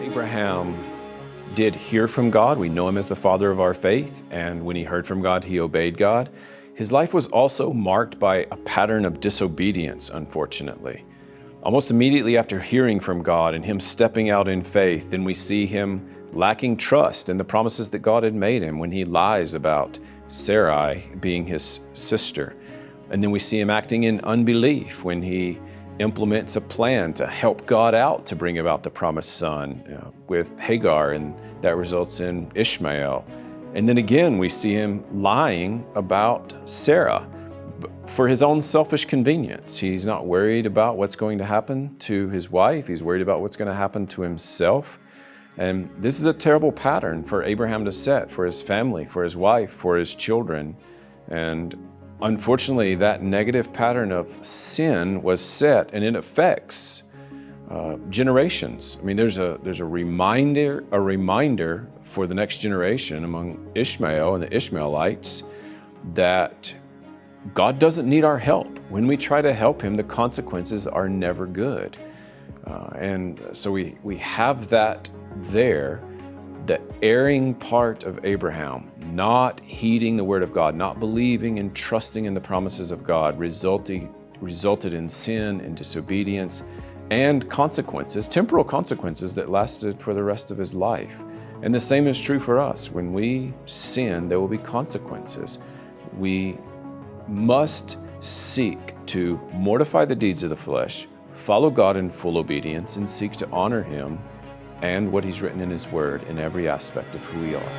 Abraham did hear from God. We know him as the father of our faith, and when he heard from God, he obeyed God. His life was also marked by a pattern of disobedience, unfortunately. Almost immediately after hearing from God and him stepping out in faith, then we see him lacking trust in the promises that God had made him when he lies about Sarai being his sister. And then we see him acting in unbelief when he implements a plan to help God out to bring about the promised son with Hagar, and that results in Ishmael. And then again, we see him lying about Sarah for his own selfish convenience. He's not worried about what's going to happen to his wife. He's worried about what's going to happen to himself. And this is a terrible pattern for Abraham to set for his family, for his wife, for his children. And unfortunately, that negative pattern of sin was set, and it affects generations. I mean, there's a reminder for the next generation among Ishmael and the Ishmaelites that God doesn't need our help. When we try to help him, the consequences are never good. And so we have that there, the erring part of Abraham, not heeding the word of God, not believing and trusting in the promises of God, resulted in sin and disobedience and consequences, temporal consequences that lasted for the rest of his life. And the same is true for us. When we sin, there will be consequences. We must seek to mortify the deeds of the flesh, follow God in full obedience, and seek to honor him and what he's written in his word in every aspect of who we are.